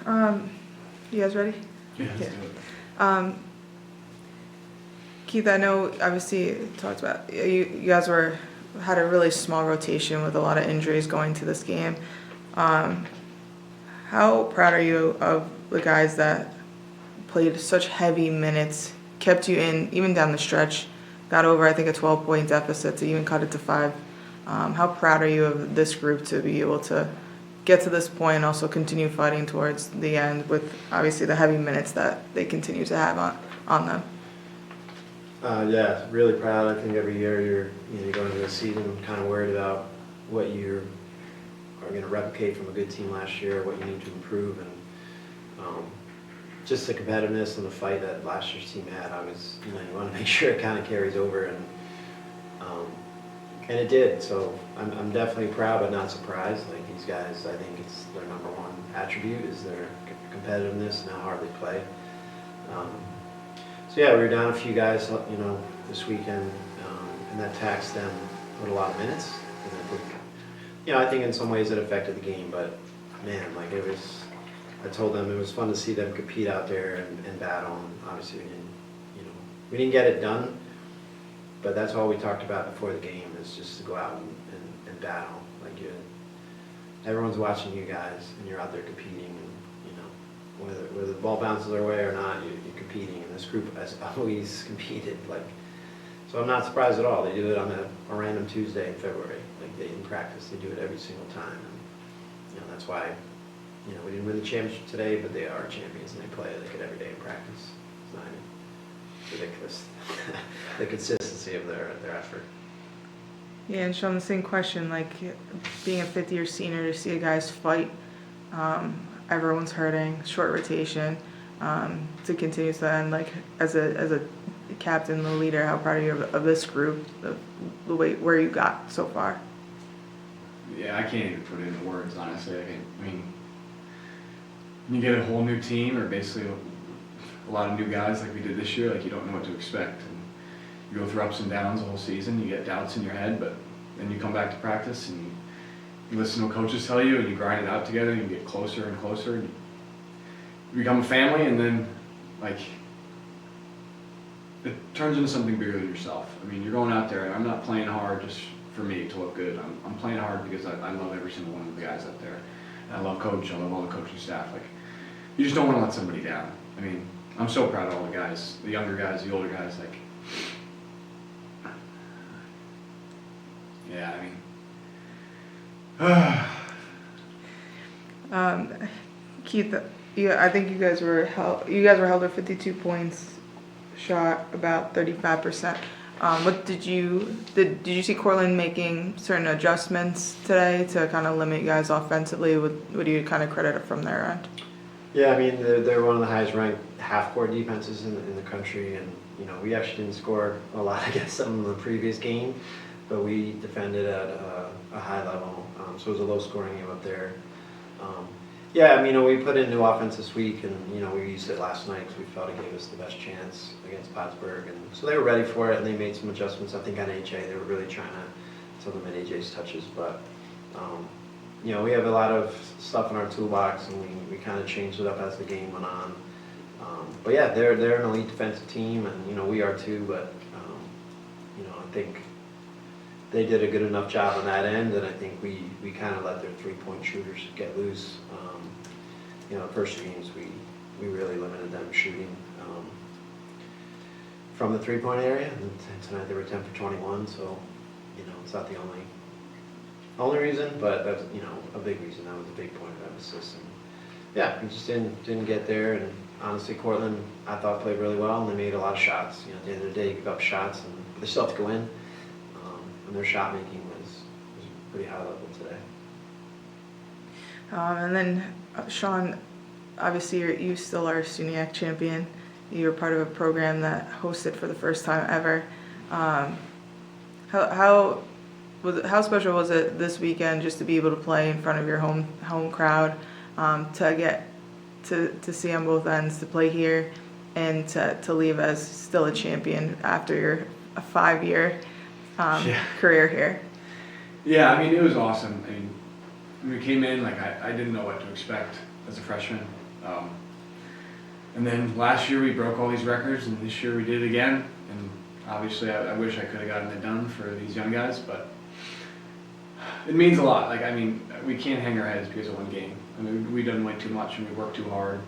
You guys ready? Yeah, let's do it. Keith, I know obviously you talked about you guys had a really small rotation with a lot of injuries going to this game. How proud are you of the guys that played such heavy minutes, kept you in even down the stretch, got over I think a 12-point deficit to even cut it to 5? How proud are you of this group to be able to get to this point and also continue fighting towards the end with obviously the heavy minutes that they continue to have on them? Yeah, really proud. I think every year you're going into the season kind of worried about what you are going to replicate from a good team last year, what you need to improve, and just the competitiveness and the fight that last year's team had. You want to make sure it kind of carries over, and it did. So I'm definitely proud, but not surprised. Like these guys, I think it's their number one attribute is their competitiveness and how hard they play. So yeah, we were down a few guys, this weekend, and that taxed them with a lot of minutes. And I think in some ways it affected the game, but man, I told them it was fun to see them compete out there and battle. And obviously we didn't get it done, but that's all we talked about before the game is just to go out and battle. Everyone's watching you guys, and you're out there competing. Whether the ball bounces our way or not, you're competing, and this group has always competed. So I'm not surprised at all. They do it on a random Tuesday in February. They in practice, they do it every single time, and that's why we didn't win the championship today, but they are champions and they play like it every day in practice. It's ridiculous, the consistency of their effort. Yeah, and Sean, the same question, being a fifth-year senior, to see a guys fight. Everyone's hurting, short rotation, to continue to end, as a captain, the leader, how proud are you of this group, the way where you got so far? Yeah, I can't even put it into words, honestly. You get a whole new team, or basically a lot of new guys like we did this year, you don't know what to expect. And you go through ups and downs the whole season, you get doubts in your head, but then you come back to practice and you listen to what coaches tell you, and you grind it out together, and you get closer and closer, and you become a family, and then it turns into something bigger than yourself. You're going out there, and I'm not playing hard just for me to look good. I'm playing hard because I love every single one of the guys out there. And I love Coach, I love all the coaching staff. You just don't want to let somebody down. I'm so proud of all the guys, the younger guys, the older guys. Keith, I think you guys were held to 52 points, shot about 35%. What did you see Cortland making certain adjustments today to kind of limit you guys offensively? What do you kind of credit it from their end? Yeah, they're one of the highest ranked half-court defenses in the country, and we actually didn't score a lot against them in the previous game, but we defended at a high level, so it was a low-scoring game up there. We put in new offense this week, and we used it last night because we felt it gave us the best chance against Plattsburgh, and so they were ready for it, and they made some adjustments. I think on AJ, they were really trying to limit AJ's touches, but we have a lot of stuff in our toolbox, and we kind of changed it up as the game went on. But yeah, they're an elite defensive team, and we are too. But I think they did a good enough job on that end, and I think we kind of let their three-point shooters get loose. The first games we really limited them shooting from the three-point area, and tonight they were 10 for 21. So it's not the only reason, but that's a big reason. That was a big point of emphasis. And yeah, we just didn't get there. And honestly, Cortland, I thought, played really well, and they made a lot of shots. At the end of the day, you give up shots, and they still have to go in. And their shot making was pretty high level today. And then Sean, obviously you still are SUNYAC champion. You were part of a program that hosted for the first time ever. How special was it this weekend just to be able to play in front of your home crowd, to get to see on both ends, to play here, and to leave as still a champion after your 5-year career here? Yeah, it was awesome. We came in, I didn't know what to expect as a freshman. And then last year we broke all these records, and this year we did it again. And obviously, I wish I could have gotten it done for these young guys, but it means a lot. Like, I mean, we can't hang our heads because of one game. I mean, we didn't win too much, and we worked too hard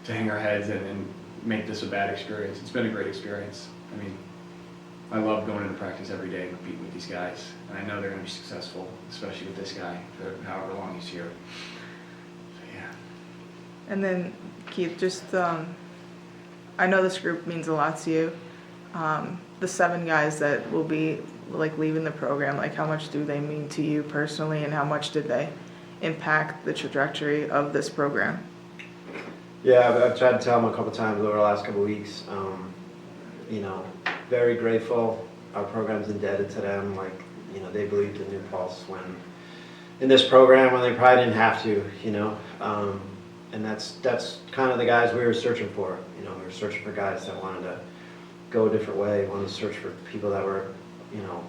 to hang our heads and make this a bad experience. It's been a great experience. I mean, I love going into practice every day and competing with these guys, and I know they're going to be successful, especially with this guy for however long he's here. So, yeah. And then, Keith, just, I know this group means a lot to you. The 7 guys that will be, like, leaving the program, like, how much do they mean to you personally, and how much did they impact the trajectory of this program? Yeah, I've tried to tell them a couple times over the last couple weeks. You know, very grateful. Our program's indebted to them. Like, you know, they believed in New Paltz in this program when they probably didn't have to. You know, and that's kind of the guys we were searching for. You know, we were searching for guys that wanted to go a different way. Wanted to search for people that were, you know,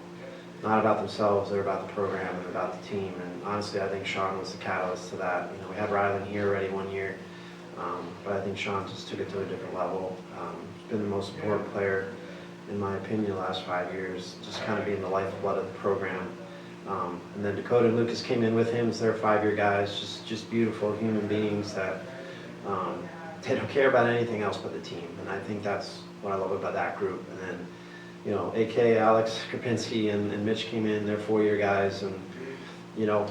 not about themselves. They're about the program and about the team. And honestly, I think Sean was the catalyst to that. You know, we had Rylan here already one year. But I think Sean just took it to a different level. He's been the most important player, in my opinion, the last 5 years, just kind of being the lifeblood of the program. And then Dakota and Lucas came in with him as their 5-year guys, just beautiful human beings that they don't care about anything else but the team. And I think that's what I love about that group. And then, you know, AK, Alex Krapinski, and Mitch came in, they're 4-year guys, and, you know,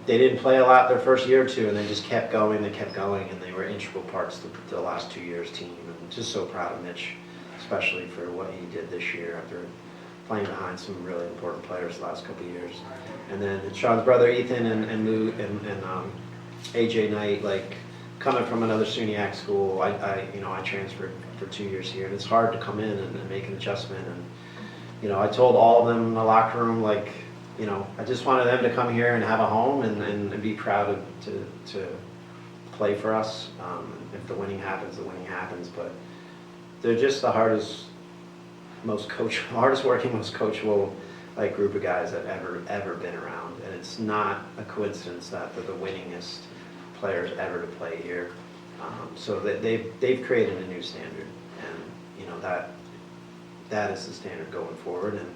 they didn't play a lot their first year or two, and they just kept going, and they were integral parts to the last 2 years' team. And just so proud of Mitch, especially for what he did this year after playing behind some really important players the last couple of years. And then Sean's brother Ethan and Lou and AJ Knight, like, coming from another SUNYAC school, I transferred for 2 years here, and it's hard to come in and make an adjustment. And, you know, I told all of them in the locker room, like, you know, I just wanted them to come here and have a home and be proud to play for us. If the winning happens, the winning happens. But they're just the hardest working, most coachable, like, group of guys that ever been around. And it's not a coincidence that they're the winningest players ever to play here. So they've created a new standard, and, you know, that is the standard going forward. And,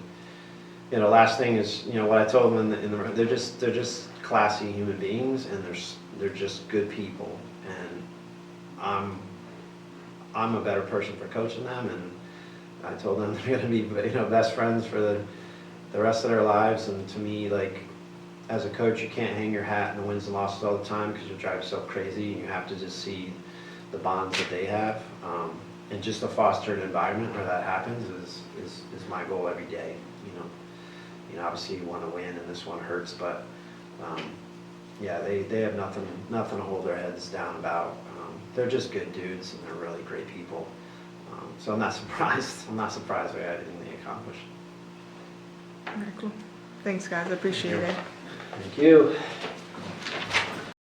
you know, last thing is, you know, what I told them in the they're just classy human beings, and they're just good people, and I'm a better person for coaching them. And I told them they're going to be, you know, best friends for the rest of their lives. And to me, like, as a coach, you can't hang your hat in the wins and losses all the time because you'll drive yourself crazy. You have to just see the bonds that they have, and just to foster an environment where that happens is my goal every day. You know, obviously you want to win, and this one hurts, but yeah, they have nothing to hold their heads down about. They're just good dudes, and they're really great people. So I'm not surprised. I'm not surprised by everything they accomplished. Very cool. Thanks, guys. I appreciate it. Thank you.